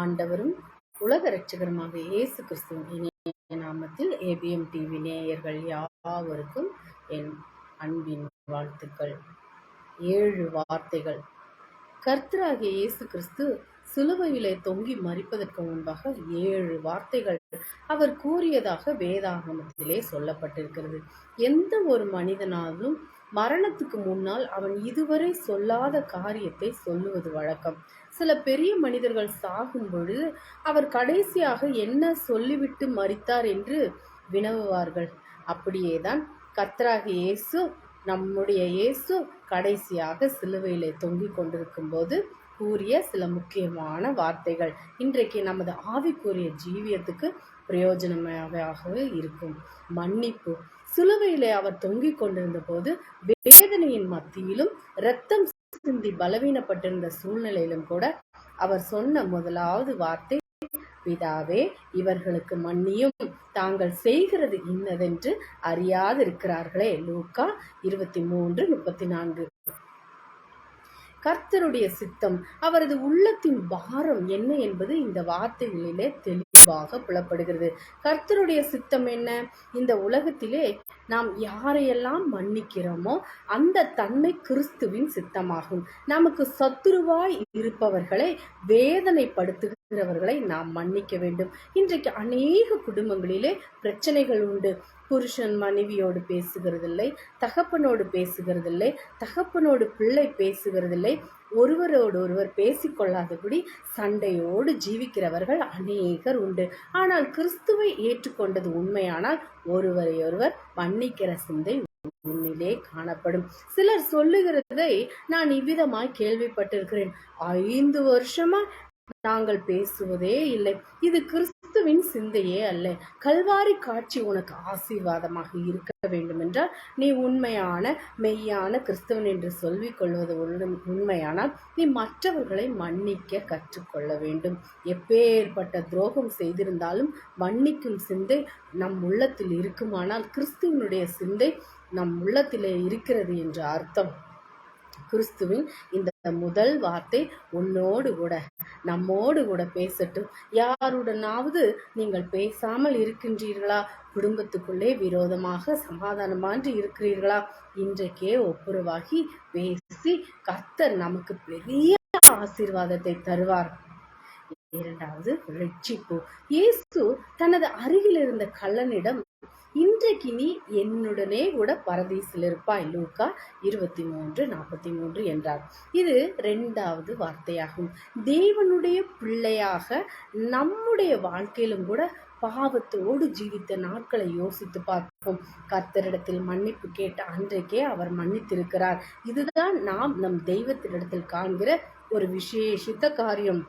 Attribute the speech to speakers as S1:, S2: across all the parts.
S1: ஆண்டவரும் உலக இரட்சகருமாக இயேசு கிறிஸ்துவின் இனிய நாமத்தில் ஏபிஎம் டிவி நேயர்கள் யாவருக்கும் என் அன்பின் வாழ்த்துக்கள். 7 வார்த்தைகள். கர்த்தராகிய இயேசு கிறிஸ்து சிலுவையிலே தொங்கி மரிப்பதற்கு முன்பாக 7 வார்த்தைகள் அவர் கூறியதாக வேதாகமத்திலே சொல்லப்பட்டிருக்கிறது. எந்த ஒரு மனிதனாலும் மரணத்துக்கு முன்னால் அவன் இதுவரை சொல்லாத காரியத்தை சொல்லுவது வழக்கம். சில பெரிய மனிதர்கள் சாகும் பொழுது அவர் கடைசியாக என்ன சொல்லிவிட்டு மரித்தார் என்று வினவுவார்கள். அப்படியேதான் கர்த்தராகிய இயேசு, நம்முடைய இயேசு கடைசியாக சிலுவையிலே தொங்கிக் கொண்டிருக்கும் போது கூறிய சில முக்கியமான வார்த்தைகள் இன்றைக்கு நமது ஆவிக்குரிய ஜீவியத்துக்கு பிரயோஜனமாகவே இருக்கும். மன்னிப்பு. சிலுவையிலே அவர் தொங்கிக் கொண்டிருந்த போது வேதனையின் மத்தியிலும் இரத்தம் சிந்தி பலவீனப்பட்டிருந்த சூழ்நிலையிலும் கூட அவர் சொன்ன முதலாவது வார்த்தை, பிதாவே, இவர்களுக்கு மன்னியும், தாங்கள் செய்கிறது இன்னதென்று அறியாதிருக்கிறார்களே. லூக்கா 23:34. கர்த்தருடைய சித்தம், அவரது உள்ளத்தின் பாரம் என்ன என்பது இந்த வார்த்தைகளிலே தெளிவாக புலப்படுகிறது. கர்த்தருடைய சித்தம் என்ன? இந்த உலகத்திலே நாம் யாரையெல்லாம் மன்னிக்கிறோமோ அந்த தன்மை கிறிஸ்துவின் சித்தமாகும். நமக்கு சத்துருவாய் இருப்பவர்களை, வேதனைப்படுத்துகிறவர்களை நாம் மன்னிக்க வேண்டும். இன்றைக்கு அநேக குடும்பங்களிலே பிரச்சனைகள் உண்டு. புருஷன் மனைவியோடு பேசுகிறதில்லை, தகப்பனோடு பேசுகிறதில்லை, தகப்பனோடு பிள்ளை பேசுகிறதில்லை, ஒருவரோடு ஒருவர் பேசிக்கொள்ளாதபடி சண்டையோடு ஜீவிக்கிறவர்கள் அநேகர் உண்டு. ஆனால் கிறிஸ்துவை ஏற்றுக்கொண்டது உண்மையானால் ஒருவரை ஒருவர் மன்னிக்கிற சிந்தை உன்னிலே காணப்படும். சிலர் சொல்லுகிறதை நான் இவ்விதமாய் கேள்விப்பட்டிருக்கிறேன். 5 வருஷமா நாங்கள் பேசுவதே இல்லை. இது கிறிஸ்துவின் சிந்தையே அல்ல. கல்வாரி காட்சி உனக்கு ஆசீர்வாதமாக இருக்க வேண்டும் என்றால் நீ உண்மையான மெய்யான கிறிஸ்தவன் என்று சொல்லிக் கொள்வது உண்மையானால் நீ மற்றவர்களை மன்னிக்க கற்றுக்கொள்ள வேண்டும். எப்பேற்பட்ட துரோகம் செய்திருந்தாலும் மன்னிக்கும் சிந்தை நம் உள்ளத்தில் இருக்குமானால் கிறிஸ்துவனுடைய சிந்தை நம் உள்ளத்திலே இருக்கிறது என்ற அர்த்தம். கிறிஸ்துவின் இந்த முதல் வார்த்தை உன்னோடு கூட, நம்மோடு கூட பேசட்டும். யாருடனாவது நீங்கள் பேசாமல் இருக்கின்றீர்களா? குடும்பத்துக்குள்ளே விரோதமாக சமாதானமான்றி இருக்கிறீர்களா? இன்றைக்கே ஒப்புரவாகி பேசி கர்த்தர் நமக்கு பெரிய ஆசீர்வாதத்தை தருவார். 2வது, ரட்சிப்பு. இயேசு தனது அருகில் இருந்த கள்ளனிடம், இன்றைக்கு நீ என்னுடனே கூட பரதீசில் இருப்பாய், லூக்கா 23:43 என்றார். இது 2வது வார்த்தையாகும். தேவனுடைய பிள்ளையாக நம்முடைய வாழ்க்கையிலும் கூட பாவத்தோடு ஜீவித்த நாட்களை யோசித்து பார்ப்போம். கர்த்தரிடத்தில் மன்னிப்பு கேட்ட அன்றைக்கே அவர் மன்னித்திருக்கிறார். இதுதான் நாம் நம் தெய்வத்தினிடத்தில் காண்கிற ஒரு விசேஷித்த காரியம்.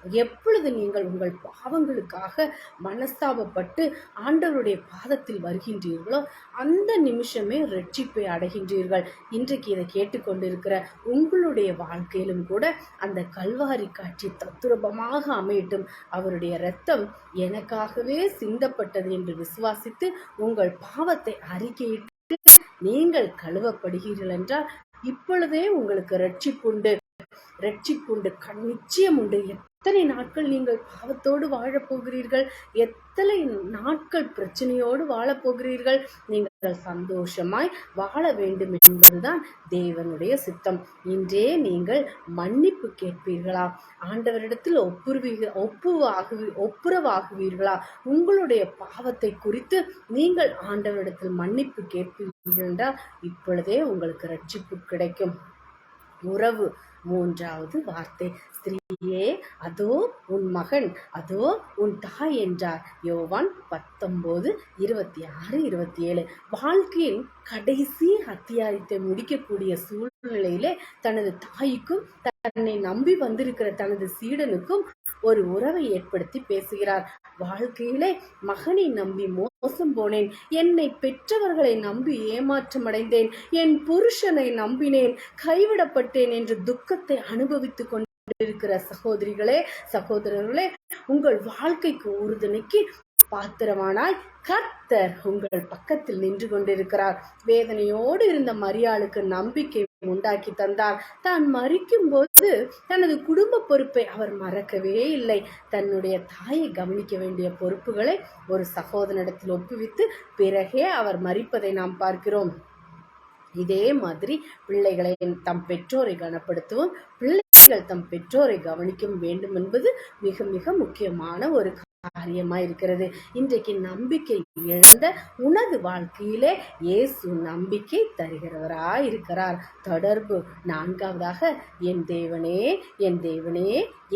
S1: எப்பொழுது நீங்கள் உங்கள் பாவங்களுக்காக மனஸ்தாபப்பட்டு ஆண்டவருடைய பாதத்தில் வருகின்றீர்களோ அந்த நிமிஷமே ரட்சிப்பை அடைகின்றீர்கள். இன்றைக்கு இதை கேட்டுக்கொண்டிருக்கிற உங்களுடைய வாழ்க்கையிலும் கூட அந்த கல்வாரி காட்சி தத்துரூபமாக அமையட்டும். அவருடைய இரத்தம் எனக்காகவே சிந்தப்பட்டது என்று விசுவாசித்து உங்கள் பாவத்தை அறிக்கையிட்டு நீங்கள் கழுவப்படுகிறீர்கள் என்றால் இப்பொழுதே உங்களுக்கு ரட்சிப்புண்டு. நிச்சயம் உண்டு. எத்தனை நாட்கள் நீங்கள் பாவத்தோடு வாழப்போகிறீர்கள்? எத்தனை நாட்கள் பிரச்சனையோடு வாழப்போகிறீர்கள்? நீங்கள் சந்தோஷமாய் வாழ வேண்டும் என்பதுதான் தேவனுடைய சித்தம். இன்றே நீங்கள் மன்னிப்பு கேட்பீர்களா? ஆண்டவரிடத்தில் ஒப்புரவாகுவீர்களா? உங்களுடைய பாவத்தை குறித்து நீங்கள் ஆண்டவரிடத்தில் மன்னிப்பு கேட்பீர்கள் என்றால் இப்பொழுதே உங்களுக்கு ரட்சிப்பு கிடைக்கும். உறவு. 3வது வார்த்தை, ஸ்திரீயே, அதோ உன் மகன், அதோ உன் தாய் என்றார். யோவான் 19:26-27. வாழ்க்கையின் கடைசி அத்தியாயத்தை முடிக்கக்கூடிய சூழ்நிலையிலே தனது தாய்க்கும் தன்னை நம்பி வந்திருக்கிற தனது சீடனுக்கும் ஒரு உறவை ஏற்படுத்தி பேசுகிறார். வாழ்க்கையிலே மகனை நம்பி மோசம் போனேன், என்னை பெற்றவர்களை நம்பி ஏமாற்றமடைந்தேன், என் புருஷனை நம்பினேன், கைவிடப்பட்டேன் என்று துக்கத்தை அனுபவித்துக் கொண்டிருக்கிற சகோதரிகளே, சகோதரர்களே, உங்கள் வாழ்க்கைக்கு உறுதுணைக்கு பாத்திரமானாய் கர்த்தர் உங்கள் பக்கத்தில் நின்று கொண்டிருக்கிறார். வேதனையோடு இருந்த மரியாளுக்கு நம்பிக்கை உண்டாக்கி தந்தார். தான் மரிக்கும் போது தனது குடும்ப பொறுப்பை அவர் மறக்கவே இல்லை. தன்னுடைய தாயை கவனிக்க வேண்டிய பொறுப்புகளை ஒரு சகோதரனிடத்தில் ஒப்புவித்து பிறகே அவர் மரிப்பதை நாம் பார்க்கிறோம். இதே மாதிரி பிள்ளைகளை தம் பெற்றோரை கனப்படுத்தவும் பிள்ளைகள் தம் பெற்றோரை கவனிக்கவும் வேண்டும் என்பது மிக மிக முக்கியமான ஒரு காரியமா இருக்கிறது. இன்றைக்கு நம்பிக்கை இழந்த உனது வாழ்க்கையிலே இயேசு நம்பிக்கை தருகிறவராய் இருக்கிறார். தொடர்பு நான்காவதாக, என் தேவனே என் தேவனே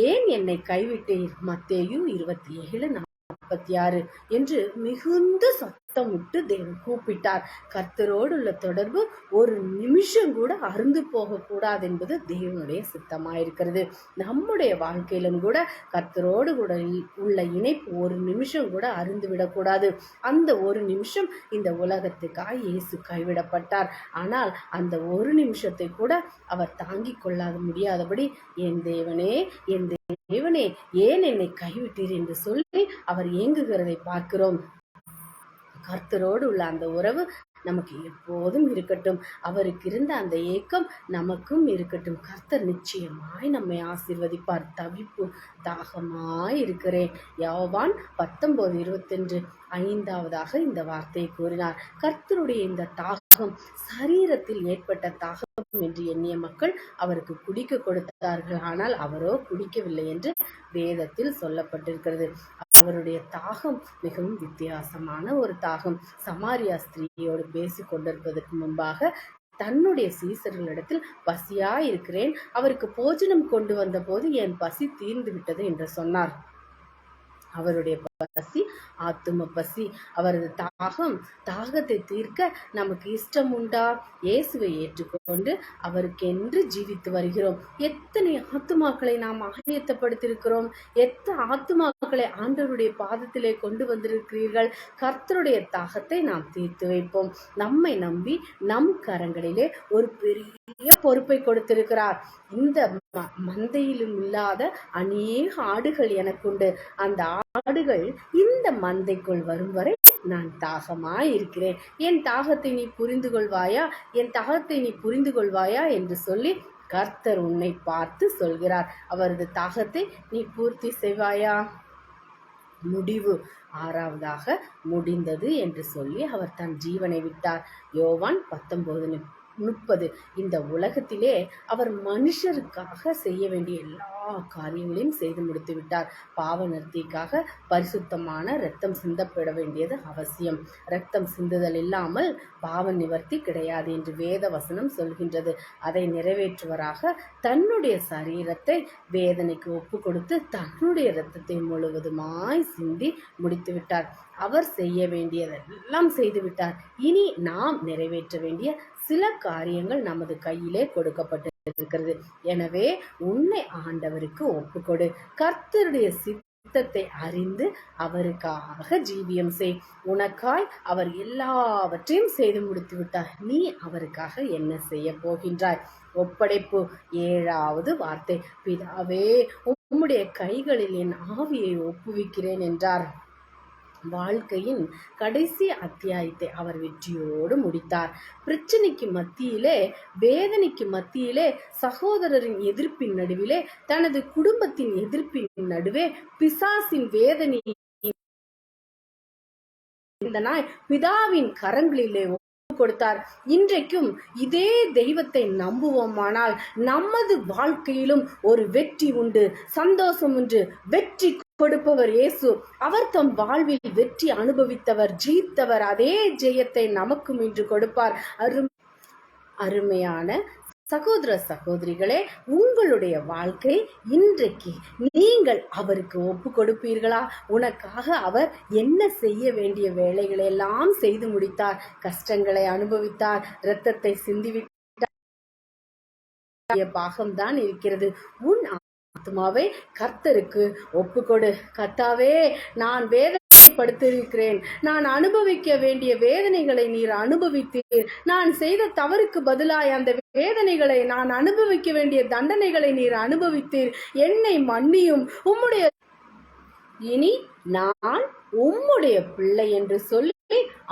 S1: ஏன் என்னை கைவிட்டீர்? மத்தேயு 27:46 என்று மிகுந்த சத்தமிட்டு தேவன் கூப்பிட்டார். கர்த்தரோடு உள்ள தொடர்பு ஒரு நிமிஷம் கூட அருந்து போகக்கூடாது என்பது தேவனுடைய சித்தமாயிருக்கிறது. நம்முடைய வாழ்க்கையிலும் கூட கர்த்தரோடு கூட உள்ள இணைப்பு ஒரு நிமிஷம் கூட அருந்து விடக்கூடாது. அந்த ஒரு நிமிஷம் இந்த உலகத்துக்காய் இயேசு கைவிடப்பட்டார். ஆனால் அந்த ஒரு நிமிஷத்தை கூட அவர் தாங்கிக் கொள்ளாத முடியாதபடி என் தேவனே என் தேவனே ஏன் என்னை கைவிட்டீர் என்று சொல்லி அவர் ஏங்குகிறதை பார்க்கிறோம். கர்த்தரோடு உள்ள அந்த உறவு நமக்கு எப்போதும் இருக்கட்டும். அவருக்கு இருந்த அந்த ஏக்கம் நமக்கும் இருக்கட்டும். கர்த்தர் நிச்சயமாய் நம்மை ஆசீர்வதிப்பார். தவிப்பு தாகமாய் இருக்கிறேன். யோவான் 19:25 ஐந்தாவதாக இந்த வார்த்தையை கூறினார். கர்த்தருடைய இந்த தாகம் சரீரத்தில் ஏற்பட்ட தாகம் என்று எண்ணிய மக்கள் அவருக்கு குடிக்க கொடுத்தார்கள். ஆனால் அவரோ குடிக்கவில்லை என்று வேதத்தில் சொல்லப்பட்டிருக்கிறது. அவருடைய தாகம் மிகவும் வித்தியாசமான ஒரு தாகம். சமாரியா ஸ்திரீயோடு பேசி கொண்டிருப்பதற்கு முன்பாக தன்னுடைய சீசர்களிடத்தில் பசியாயிருக்கிறேன், அவருக்கு போஜனம் கொண்டு வந்த போது என் பசி தீர்ந்து விட்டது என்று சொன்னார். அவருடைய பசி ஆத்தும பசி. அவரது தாகத்தை தீர்க்க நமக்கு இஷ்டம் உண்டா? இயேசுவை ஏற்றுக்கொண்டு அவருக்கென்று ஜீவித்து வருகிறோம். எத்தனை ஆத்துமாக்களை நாம் ஆயத்தப்படுத்தியிருக்கிறோம்? எத்தனை ஆத்துமாக்களை ஆண்டவருடைய பாதத்திலே கொண்டு வந்திருக்கிறீர்கள்? கர்த்தருடைய தாகத்தை நாம் தீர்த்து வைப்போம். நம்மை நம்பி நம் கரங்களிலே ஒரு பெரிய பொறுப்பை கொடுத்திருக்கிறார். இந்த மந்தையிலும் இல்லாத அநேக ஆடுகள் எனக்குண்டு. அந்த ஆடுகள் இந்த மந்தைக்குள் வரும் வரை நான் தாகமாய் இருக்கிறேன். என் தாகத்தை நீ புரிந்து கொள்வாயா? என் தாகத்தை நீ புரிந்து கொள்வாயா என்று சொல்லி கர்த்தர் உன்னை பார்த்து சொல்கிறார். அவரது தாகத்தை நீ பூர்த்தி செய்வாயா? முடிவு ஆறாவதாக முடிந்தது என்று சொல்லி அவர் தன் ஜீவனை விட்டார். யோவான் 19:30 இந்த உலகத்திலே அவர் மனுஷருக்காக செய்ய வேண்டிய எல்லா காரியங்களையும் செய்து முடித்து விட்டார். பாவ நிவர்த்திக்காக பரிசுத்தமான இரத்தம் சிந்தப்பட வேண்டியது அவசியம். இரத்தம் சிந்துதல் இல்லாமல் பாவ நிவர்த்தி கிடையாது என்று வேத வசனம் சொல்கின்றது. அதை நிறைவேற்றுவராக தன்னுடைய சரீரத்தை வேதனைக்கு ஒப்பு கொடுத்து தன்னுடைய இரத்தத்தை முழுவதுமாய் சிந்தி முடித்து விட்டார். அவர் செய்ய வேண்டியதெல்லாம் செய்துவிட்டார். இனி நாம் நிறைவேற்ற வேண்டிய சில காரியங்கள் நமது கையிலே கொடுக்கப்பட்டிருக்கிறது. எனவே உன்னை ஆண்டவருக்கு ஒப்புக்கொடு. கர்த்தருடைய சித்தத்தை அறிந்து அவருக்காக ஜீவியம் செய். உனக்காய் அவர் எல்லாவற்றையும் செய்து முடித்து விட்டார். நீ அவருக்காக என்ன செய்ய போகின்றாய்? ஒப்படைப்பு ஏழாவது வார்த்தை. பிதாவே உம்முடைய கைகளில் என் ஆவியை ஒப்புவிக்கிறேன் என்றார். வாழ்க்கையின் கடைசி அத்தியாயத்தை அவர் வெற்றியோடு முடித்தார். பிரச்சனைக்கு மத்தியிலே, வேதனைக்கு மத்தியிலே, சகோதரரின் எதிர்ப்பின் நடுவிலே, தனது குடும்பத்தின் எதிர்ப்பின் நடுவே, பிசாசின் வேதனை பிதாவின் கரங்களிலே கொடுத்தார். இன்றைக்கும் இதே தெய்வத்தை நம்புவோமானால் நமது வாழ்க்கையிலும் ஒரு வெற்றி உண்டு, சந்தோஷம் உண்டு. வெற்றி கொடுப்பவர் இயேசு. அவர் தம் வாழ்வில் வெற்றி அனுபவித்தவர், ஜெயித்தவர். அதே ஜெயத்தை நமக்கும் இன்று கொடுப்பார். அருமையான சகோதர சகோதரிகளே, உங்களுடைய வாழ்க்கை இன்றைக்கு நீங்கள் அவருக்கு ஒப்பு கொடுப்பீர்களா? உனக்காக அவர் என்ன செய்ய வேண்டிய வேலைகளை எல்லாம் செய்து முடித்தார். கஷ்டங்களை அனுபவித்தார், இரத்தத்தை சிந்திவிட்டார். பாகம்தான் இருக்கிறது. உன் ஆத்மாவை கர்த்தருக்கு ஒப்புக்கொடு. கர்த்தாவே, நான் வேதனைப்படுத்தியிருக்கிறேன், நான் அனுபவிக்க வேண்டிய வேதனைகளை நீர் அனுபவித்தீர். நான் செய்த தவறுக்கு பதிலாய் அந்த வேதனைகளை, நான் அனுபவிக்க வேண்டிய தண்டனைகளை நீர் அனுபவித்தீர். என்னை மன்னியும். உம்முடைய இனி நான் உம்முடைய பிள்ளை என்று சொல்லி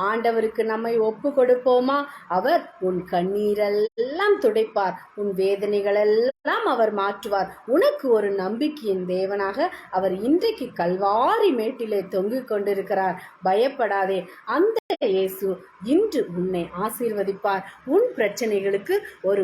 S1: ஆண்டவருக்கு நம்மை ஒப்பு கொடுப்போமா? அவர் உன் கண்ணீரெல்லாம் துடைப்பார், உன் வேதனைகளெல்லாம் அவர் மாற்றுவார். உனக்கு ஒரு நம்பிக்கையின் தேவனாக அவர் இன்றைக்கு கல்வாரி மேட்டிலே தொங்கிக் கொண்டிருக்கிறார். பயப்படாதே, அந்த இயேசு இன்று உன்னை ஆசீர்வதிப்பார். உன் பிரச்சனைகளுக்கு ஒரு